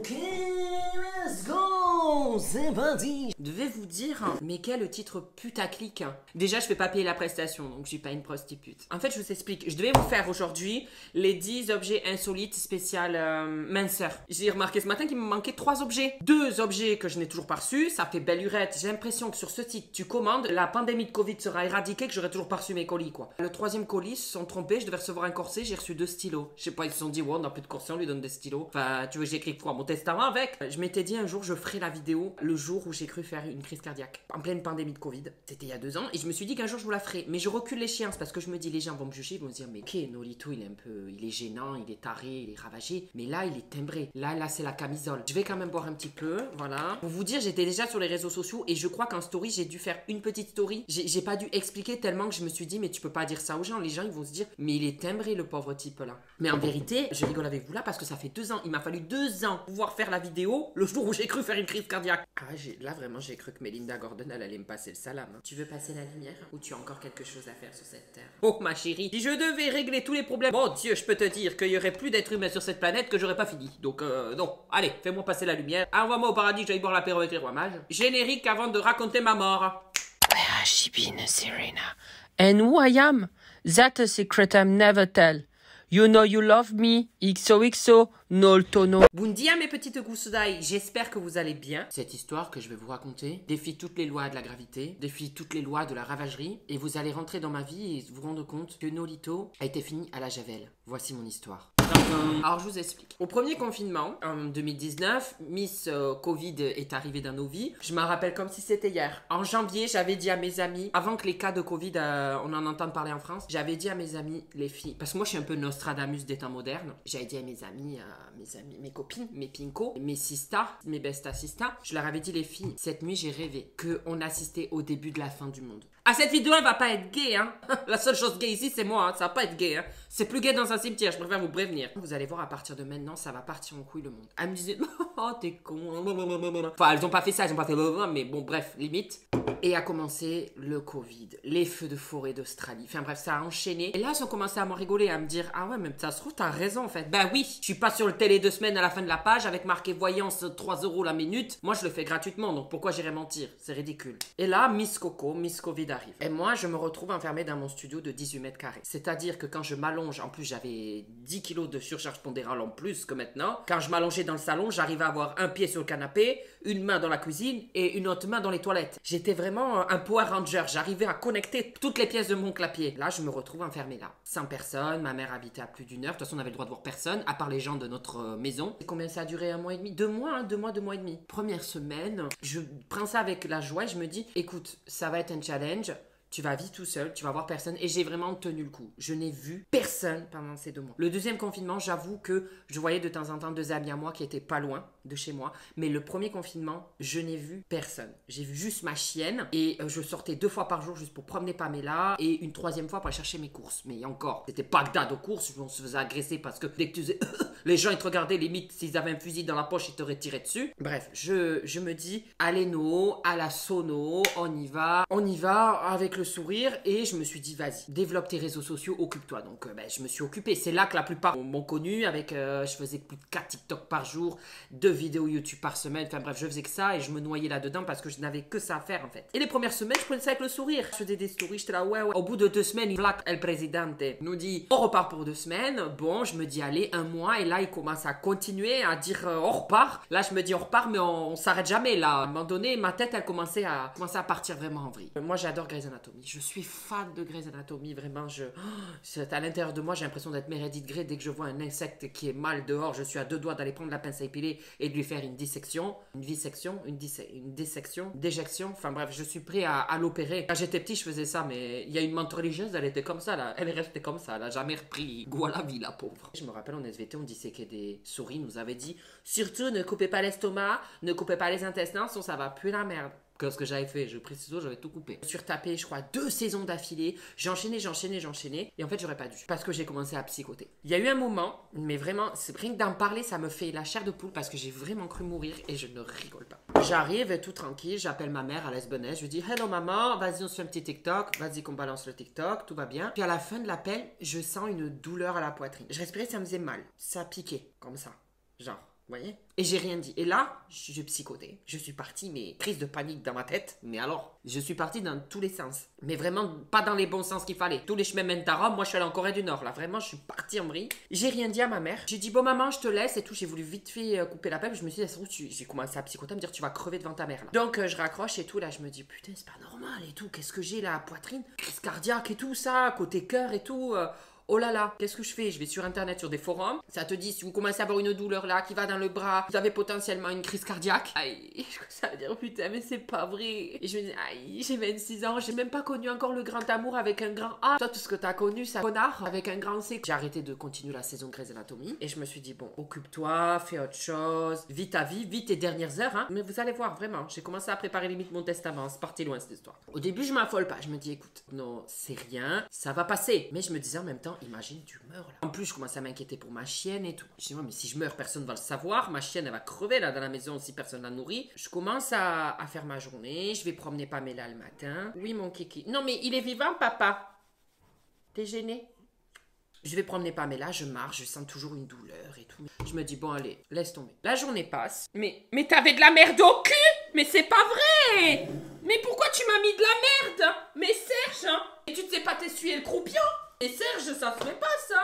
Ok, let's go, c'est parti. Je devais vous dire, mais quel titre putaclic. Déjà, je fais pas payer la prestation, donc je suis pas une prostitute. En fait, je vous explique. Je devais vous faire aujourd'hui les 10 objets insolites spécial minceur. J'ai remarqué ce matin qu'il me manquait 3 objets. 2 objets que je n'ai toujours pas reçus. Ça fait belle lurette. J'ai l'impression que sur ce site, tu commandes, la pandémie de Covid sera éradiquée, que j'aurai toujours pas reçu mes colis, quoi. Le 3e colis, ils se sont trompés. Je devais recevoir un corset. J'ai reçu 2 stylos. Je sais pas, ils se sont dit, ouais, on n'a plus de corset, on lui donne des stylos. Enfin, tu veux que j'écrive quoi, mon testament avec? Je m'étais dit un jour, je ferai la vidéo le jour où j'ai cru faire une crise cardiaque. En pleine pandémie de Covid. C'était il y a 2 ans. Et je me suis dit qu'un jour, je vous la ferai. Mais je recule l'échéance parce que je me dis, les gens vont me juger, ils vont me dire, mais ok, Nolito, il est un peu, il est gênant, il est taré, il est ravagé. Mais là, il est timbré. Là, c'est la camisole. Je vais quand même boire un petit peu. Voilà. Pour vous dire, j'étais déjà sur les réseaux sociaux et je crois qu'en story, j'ai dû faire une petite story. J'ai pas dû expliquer tellement que je me suis dit, mais tu peux pas dire ça aux gens. Les gens, ils vont se dire, mais il est timbré, le pauvre type là. Mais en vérité, je rigole avec vous là parce que ça fait 2 ans. Il m'a fallu 2 ans pour pouvoir faire la vidéo le jour où j'ai cru faire une crise cardiaque. Ah, là, vraiment, j'ai cru que Melinda Gordon, elle allait me passer le salam. Tu veux passer la lumière ou tu as encore quelque chose à faire sur cette terre? Oh, ma chérie, si je devais régler tous les problèmes, bon Dieu, je peux te dire qu'il y aurait plus d'êtres humains sur cette planète que j'aurais pas fini. Donc, non. Allez, fais-moi passer la lumière. Envoie-moi au paradis que j'aille boire l'apéro avec les rois mages. Générique avant de raconter ma mort. Where has she been, Serena? And who I am? That's a secret I'm never tell. You know you love me, XOXO, no tono. Bon dia mes petites gousses d'ail, j'espère que vous allez bien. Cette histoire que je vais vous raconter défie toutes les lois de la gravité, défie toutes les lois de la ravagerie, et vous allez rentrer dans ma vie et vous rendre compte que Nolito a été fini à la javel. Voici mon histoire. Alors je vous explique. Au premier confinement, en 2019, Miss Covid est arrivée dans nos vies. Je m'en rappelle comme si c'était hier. En janvier, j'avais dit à mes amis, avant que les cas de Covid, on en entende parler en France, j'avais dit à mes amis, les filles, parce que moi je suis un peu Nostradamus des temps modernes, j'avais dit à mes amis, mes copines, mes pinko, mes sistas, mes besta sistas, je leur avais dit les filles, cette nuit j'ai rêvé qu'on assistait au début de la fin du monde. Ah, cette vidéo, elle va pas être gay, hein. La seule chose gay ici, c'est moi, hein. Ça va pas être gay, hein. C'est plus gay dans un cimetière, je préfère vous prévenir. Vous allez voir, à partir de maintenant, ça va partir en couille le monde. Elles me disaient, oh, t'es con. Enfin, elles ont pas fait ça, elles ont pas fait mais bon, bref, limite. Et a commencé le Covid, les feux de forêt d'Australie. Enfin bref, ça a enchaîné. Et là, elles ont commencé à me rigoler, à me dire, ah ouais, mais ça se trouve, t'as raison en fait. Ben oui, je suis pas sur le télé 2 semaines à la fin de la page avec marqué voyance 3 € la minute. Moi, je le fais gratuitement, donc pourquoi j'irais mentir? C'est ridicule. Et là, Miss Coco, Miss Covid arrive. Et moi, je me retrouve enfermée dans mon studio de 18 mètres carrés. C'est-à-dire que quand je m'allonge, en plus, j'avais 10 kilos de surcharge pondérale en plus que maintenant. Quand je m'allongeais dans le salon, j'arrivais à avoir un pied sur le canapé, une main dans la cuisine et une autre main dans les toilettes. J'étais vraiment un Power Ranger. J'arrivais à connecter toutes les pièces de mon clapier. Là, je me retrouve enfermée là. Sans personne. Ma mère habitait à plus d'1 heure. De toute façon, on avait le droit de voir personne, à part les gens de notre maison. Et combien ça a duré? 1 mois et demi? 2 mois, hein, 2 mois et demi. Première semaine, je prends ça avec la joie et je me dis, écoute, ça va être un challenge. Tu vas vivre tout seul, tu vas voir personne. Et j'ai vraiment tenu le coup. Je n'ai vu personne pendant ces 2 mois. Le 2e confinement, j'avoue que je voyais de temps en temps 2 amis à moi qui étaient pas loin de chez moi. Mais le premier confinement, je n'ai vu personne. J'ai vu juste ma chienne. Et je sortais 2 fois par jour juste pour promener Pamela. Et une 3e fois pour aller chercher mes courses. Mais encore, c'était Bagdad aux courses. On se faisait agresser parce que dès que tu faisais... les gens, ils te regardaient, limite, s'ils avaient un fusil dans la poche, ils t'auraient tiré dessus. Bref, je me dis, allez no, à la sono, on y va avec le sourire. Et je me suis dit, vas-y, développe tes réseaux sociaux, occupe-toi. Donc, je me suis occupé. C'est là que la plupart m'ont connu avec, je faisais plus de 4 TikTok par jour, 2 vidéos YouTube par semaine. Enfin bref, je faisais que ça et je me noyais là-dedans parce que je n'avais que ça à faire en fait. Et les premières semaines, je prenais ça avec le sourire. Je faisais des stories, j'étais là, ouais. Au bout de 2 semaines, Vlad, El Presidente, nous dit, on repart pour 2 semaines. Bon, je me dis, allez, 1 mois. Et là, il commence à continuer à dire, on repart. Là, je me dis, on repart, mais on s'arrête jamais là. À un moment donné, ma tête, elle commençait à partir vraiment en vrille. Moi, j'adore Grey's Anatomy. Je suis fan de Grey's Anatomy, vraiment. C'est à l'intérieur de moi, j'ai l'impression d'être Meredith Grey. Dès que je vois un insecte qui est mal dehors, je suis à 2 doigts d'aller prendre la pince à épiler et de lui faire une dissection, déjection, enfin bref, je suis prêt à l'opérer. Quand j'étais petit, je faisais ça, mais il y a une menthe religieuse, elle était comme ça, là. Elle est restée comme ça, elle a jamais repris goût à la vie, la pauvre. Je me rappelle, en SVT, on disséquait des souris, nous avait dit, surtout ne coupez pas l'estomac, ne coupez pas les intestins, sinon ça va puer la merde. Qu'est-ce que j'avais fait? Je pris ciseaux, j'avais tout coupé. Je suis retapé, je crois, 2 saisons d'affilée. J'ai enchaîné. Et en fait, j'aurais pas dû. Parce que j'ai commencé à psychoter. Il y a eu un moment, mais vraiment, c'est rien que d'en parler, ça me fait la chair de poule parce que j'ai vraiment cru mourir et je ne rigole pas. J'arrive tout tranquille, j'appelle ma mère à l'Esbonnet, je lui dis hello maman, vas-y on se fait un petit TikTok, vas-y qu'on balance le TikTok, tout va bien. Puis à la fin de l'appel, je sens une douleur à la poitrine. Je respirais, ça me faisait mal. Ça piquait, comme ça. Genre. Vous voyez? Et j'ai rien dit. Et là, j'ai psychoté. Je suis partie, mais crise de panique dans ma tête. Mais alors, je suis partie dans tous les sens. Mais vraiment, pas dans les bons sens qu'il fallait. Tous les chemins mènent à Rome. Moi, je suis allée en Corée du Nord. Là, vraiment, je suis partie en vrille. J'ai rien dit à ma mère. J'ai dit, bon, maman, je te laisse et tout. J'ai voulu vite fait couper la pelle. Je me suis dit, j'ai commencé à psychoter, à me dire, tu vas crever devant ta mère. Là. Donc, je raccroche et tout. Là, je me dis, putain, c'est pas normal et tout. Qu'est-ce que j'ai là, poitrine? Crise cardiaque et tout, ça. Côté cœur et tout. Oh là là, qu'est-ce que je fais? Je vais sur internet, sur des forums. Ça te dit, si vous commencez à avoir une douleur là qui va dans le bras, vous avez potentiellement une crise cardiaque. Aïe, ça veut dire putain, mais c'est pas vrai. Et je me dis, aïe, j'ai 26 ans, j'ai même pas connu encore le grand amour avec un grand A. Toi, tout ce que t'as connu, ça connard avec un grand C. J'ai arrêté de continuer la saison Grey's Anatomy. Et je me suis dit, bon, occupe-toi, fais autre chose, vis ta vie, vis tes dernières heures. Hein. Mais vous allez voir, vraiment, j'ai commencé à préparer limite mon testament. C'est parti loin cette histoire. Au début, je m'affole pas. Je me dis, écoute, non, c'est rien, ça va passer. Mais je me disais en même temps, imagine, tu meurs là. En plus, je commençais à m'inquiéter pour ma chienne et tout. Je dis, mais si je meurs, personne va le savoir. Ma chienne, elle va crever là dans la maison si personne la nourrit. Je commence à faire ma journée. Je vais promener Pamela le matin. Oui, mon kiki. Non, mais il est vivant, papa. T'es gêné? Je vais promener Pamela, je marche, je sens toujours une douleur et tout. Je me dis, bon, allez, laisse tomber. La journée passe. Mais t'avais de la merde au cul? Mais c'est pas vrai! Mais pourquoi tu m'as mis de la merde? Mais Serge, hein? Et tu ne sais pas t'essuyer le croupion? Et Serge, ça se fait pas ça.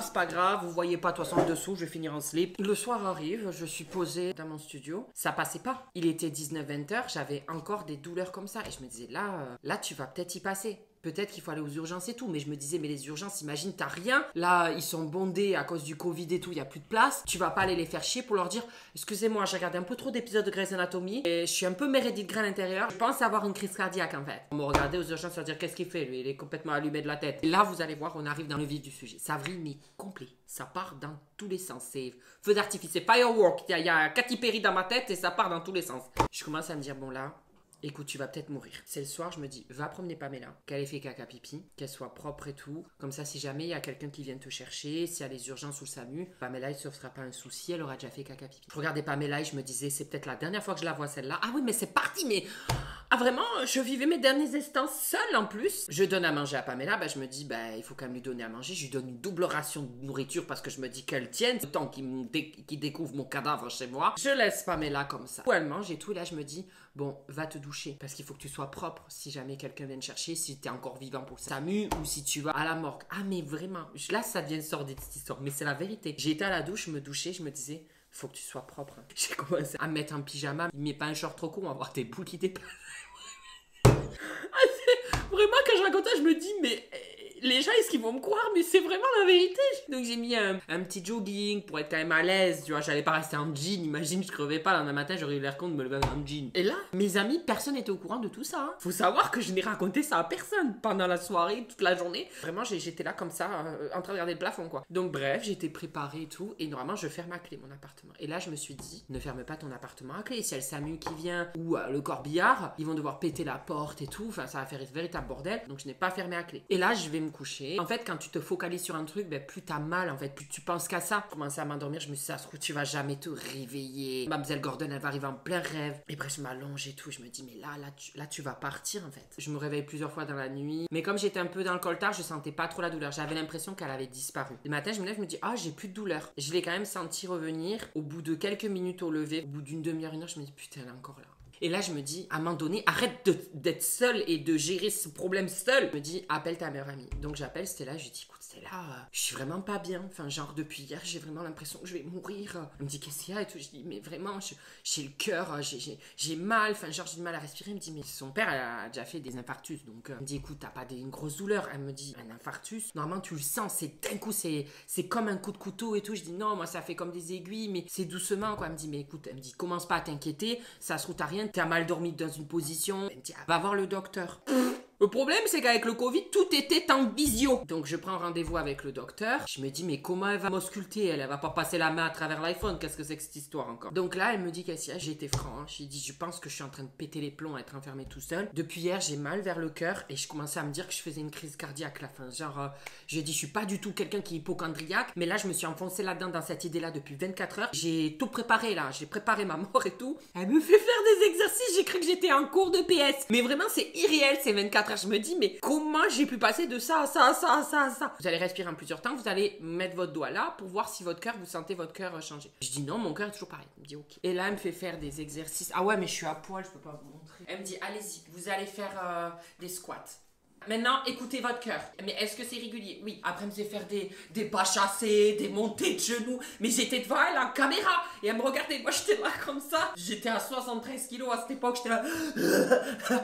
C'est pas grave, vous voyez pas de toute façon le dessous, je vais finir en slip. Le soir arrive, je suis posée dans mon studio, ça passait pas. Il était 19-20 heures, j'avais encore des douleurs comme ça. Et je me disais, là tu vas peut-être y passer. Peut-être qu'il faut aller aux urgences et tout, mais je me disais, mais les urgences, imagine, t'as rien. Là, ils sont bondés à cause du Covid et tout, il y a plus de place. Tu vas pas aller les faire chier pour leur dire, excusez-moi, j'ai regardé un peu trop d'épisodes de Grey's Anatomy et je suis un peu Meredith Grey à l'intérieur. Je pense avoir une crise cardiaque en fait. On me regardait aux urgences, à dire, qu'est-ce qu'il fait lui? Il est complètement allumé de la tête. Et là, vous allez voir, on arrive dans le vif du sujet. Ça vrille, mais complet. Ça part dans tous les sens. C'est feu d'artifice, c'est firework. Il y a Katy Perry dans ma tête et ça part dans tous les sens. Je commence à me dire, bon là, écoute, tu vas peut-être mourir. C'est le soir, je me dis, va promener Pamela, qu'elle ait fait caca pipi, qu'elle soit propre et tout. Comme ça, si jamais il y a quelqu'un qui vient te chercher, s'il y a les urgences ou le SAMU, Pamela, il ne se fera pas un souci, elle aura déjà fait caca pipi. Je regardais Pamela et je me disais, c'est peut-être la dernière fois que je la vois celle-là. Ah oui, mais c'est parti, mais... Ah vraiment, je vivais mes derniers instants seule en plus. Je donne à manger à Pamela, je me dis, il faut quand même lui donner à manger. Je lui donne une double ration de nourriture parce que je me dis qu'elle tienne, autant qu'il découvre mon cadavre chez moi. Je laisse Pamela comme ça. Elle mange et tout, et là je me dis, bon, va te doucher parce qu'il faut que tu sois propre si jamais quelqu'un vient te chercher, si t'es encore vivant pour SAMU ou si tu vas à la morgue. Ah mais vraiment, là ça devient sordide cette histoire, mais c'est la vérité. J'ai été à la douche, je me douchais, je me disais, faut que tu sois propre. J'ai commencé à me mettre un pyjama, mais pas un short trop court, on va voir tes boules qui dépassent. Vraiment, quand je raconte ça, je me dis, mais les gens, est-ce qu'ils vont me croire? Mais c'est vraiment la vérité. Donc j'ai mis un petit jogging pour être quand même à l'aise, tu vois, j'allais pas rester en jean, imagine, je crevais pas, le lendemain matin, j'aurais eu l'air con de me lever en jean. Et là, mes amis, personne n'était au courant de tout ça. Hein. Faut savoir que je n'ai raconté ça à personne pendant la soirée, toute la journée. Vraiment, j'étais là comme ça, en train de regarder le plafond, quoi. Donc bref, j'étais préparée et tout, et normalement, je ferme à clé mon appartement. Et là, je me suis dit, ne ferme pas ton appartement à clé. Si y a le SAMU qui vient, ou le corbillard, ils vont devoir péter la porte et tout, enfin, ça va faire un véritable bordel. Donc je n'ai pas fermé à clé. Et là, je vais me coucher. En fait, quand tu te focalises sur un truc, plus t'as mal, en fait, plus tu penses qu'à ça. Je commençais à m'endormir, je me suis dit, ça se trouve, tu vas jamais te réveiller. Mademoiselle Gordon, elle va arriver en plein rêve. Et bref, je m'allonge et tout. Je me dis, mais là, tu vas partir, en fait. Je me réveille plusieurs fois dans la nuit. Mais comme j'étais un peu dans le coltard, je sentais pas trop la douleur. J'avais l'impression qu'elle avait disparu. Le matin, je me lève, je me dis, j'ai plus de douleur. Je l'ai quand même senti revenir. Au bout de quelques minutes au lever, au bout d'une demi-heure, une heure, je me dis, putain, elle est encore là. Et là, je me dis, à un moment donné, arrête d'être seule et de gérer ce problème seule. Je me dis, appelle ta meilleure amie. Donc j'appelle Stella, je lui dis, écoute Stella, je suis vraiment pas bien. Enfin, genre, depuis hier, j'ai vraiment l'impression que je vais mourir. Elle me dit, qu'est-ce qu'il y a et tout. Je dis, mais vraiment, j'ai le cœur, j'ai mal. Enfin, genre, j'ai du mal à respirer. Elle me dit, mais son père, elle a déjà fait des infarctus. Donc, elle me dit, écoute, t'as pas une grosse douleur. Elle me dit, un infarctus, normalement, tu le sens. C'est d'un coup, c'est comme un coup de couteau et tout. Je dis, non, moi, ça fait comme des aiguilles, mais c'est doucement, quoi. Elle me dit, mais écoute, elle me dit, commence pas à t'inquiéter. Ça se trouve, t'as rien. T'as mal dormi dans une position. Elle me dit, va voir le docteur. Le problème, c'est qu'avec le Covid, tout était en visio. Donc, je prends rendez-vous avec le docteur. Je me dis, mais comment elle va m'ausculter? Elle va pas passer la main à travers l'iPhone. Qu'est-ce que c'est que cette histoire encore? Donc là, elle me dit qu'est-ce qu'il y a? J'ai été franc. Hein. J'ai dit, je pense que je suis en train de péter les plombs à être enfermée tout seul. Depuis hier, j'ai mal vers le cœur et je commençais à me dire que je faisais une crise cardiaque la fin. Genre, j'ai dit, je suis pas du tout quelqu'un qui est hypochondriaque. Mais là, je me suis enfoncée là-dedans dans cette idée-là depuis 24 heures. J'ai tout préparé là. J'ai préparé ma mort et tout. Elle me fait faire des exercices. J'ai cru que j'étais en cours de PS. Mais vraiment, c'est irréel ces 24 heures. frère, je me dis, mais comment j'ai pu passer de ça à ça, à ça, à ça, à ça? Vous allez respirer en plusieurs temps, vous allez mettre votre doigt là pour voir si votre cœur, vous sentez votre cœur changer. Je dis non, mon cœur est toujours pareil. Elle me dit ok. Et là, elle me fait faire des exercices. Ah ouais, mais je suis à poil, je peux pas vous montrer. Elle me dit, allez-y, vous allez faire des squats. Maintenant, écoutez votre cœur. Mais est-ce que c'est régulier? Oui. Après, elle me faisait faire des pas chassés, des montées de genoux. Mais j'étais devant elle en caméra. Et elle me regardait. Moi, j'étais là comme ça. J'étais à 73 kilos à cette époque. J'étais là.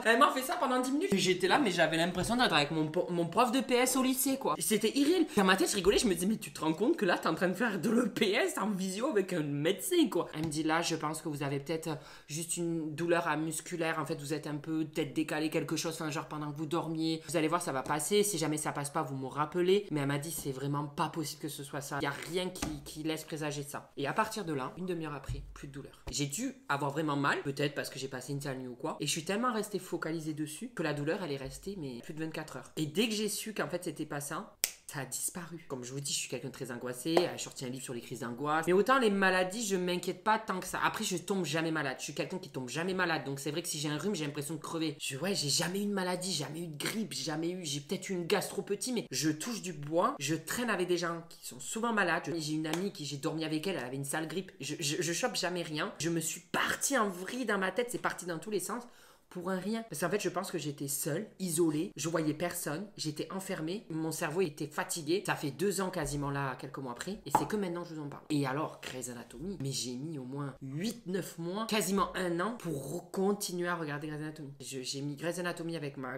Elle m'a fait ça pendant 10 minutes. J'étais là, mais j'avais l'impression d'être avec mon prof de PS au lycée, quoi. C'était irréel. Dans ma tête, je rigolais. Je me disais, mais tu te rends compte que là, t'es en train de faire de l'EPS en visio avec un médecin, quoi. Elle me dit, là, je pense que vous avez peut-être juste une douleur musculaire. En fait, vous êtes un peu tête décalée, quelque chose. Enfin, genre pendant que vous dormiez. Vous allez voir, ça va passer. Si jamais ça passe pas, vous me rappelez. Mais elle m'a dit, c'est vraiment pas possible que ce soit ça. Il y a rien qui laisse présager ça. Et à partir de là, une demi-heure après, plus de douleur. J'ai dû avoir vraiment mal, peut-être parce que j'ai passé une sale nuit ou quoi. Et je suis tellement restée focalisée dessus que la douleur, elle est restée, mais plus de 24 heures. Et dès que j'ai su qu'en fait, c'était pas ça a disparu. Comme je vous dis, je suis quelqu'un de très angoissé. J'ai sorti un livre sur les crises d'angoisse. Mais autant les maladies, je m'inquiète pas tant que ça. Après, je tombe jamais malade. Je suis quelqu'un qui tombe jamais malade. Donc c'est vrai que si j'ai un rhume, j'ai l'impression de crever. J'ai jamais eu de maladie, jamais eu de grippe, j'ai peut-être eu une gastro petit, mais je touche du bois. Je traîne avec des gens qui sont souvent malades. J'ai une amie qui j'ai dormi avec elle, elle avait une sale grippe. Je chope jamais rien. Je me suis partie en vrille dans ma tête. C'est parti dans tous les sens. Pour un rien. Parce qu'en fait, je pense que j'étais seule, isolée, je voyais personne, j'étais enfermée, mon cerveau était fatigué. Ça fait 2 ans quasiment là, quelques mois après, et c'est que maintenant je vous en parle. Et alors, Grey's Anatomy, mais j'ai mis au moins 8-9 mois, quasiment 1 an, pour continuer à regarder Grey's Anatomy. J'ai mis Grey's Anatomy avec ma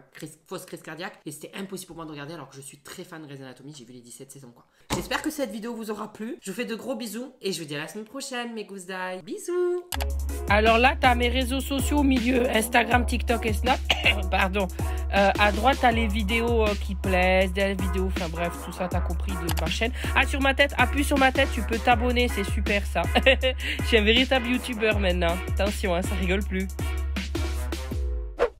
fausse crise cardiaque, et c'était impossible pour moi de regarder alors que je suis très fan de Grey's Anatomy, j'ai vu les 17 saisons quoi. J'espère que cette vidéo vous aura plu, je vous fais de gros bisous, et je vous dis à la semaine prochaine mes gousses d'ail. Bisous. Alors là, tu as mes réseaux sociaux au milieu, Instagram, TikTok et Snap. Pardon. À droite, tu as les vidéos qui plaisent, des vidéos, enfin bref, tout ça, tu as compris de ma chaîne. Ah, sur ma tête, appuie sur ma tête, tu peux t'abonner, c'est super ça. Je suis un véritable youtubeur maintenant. Attention, hein, ça rigole plus.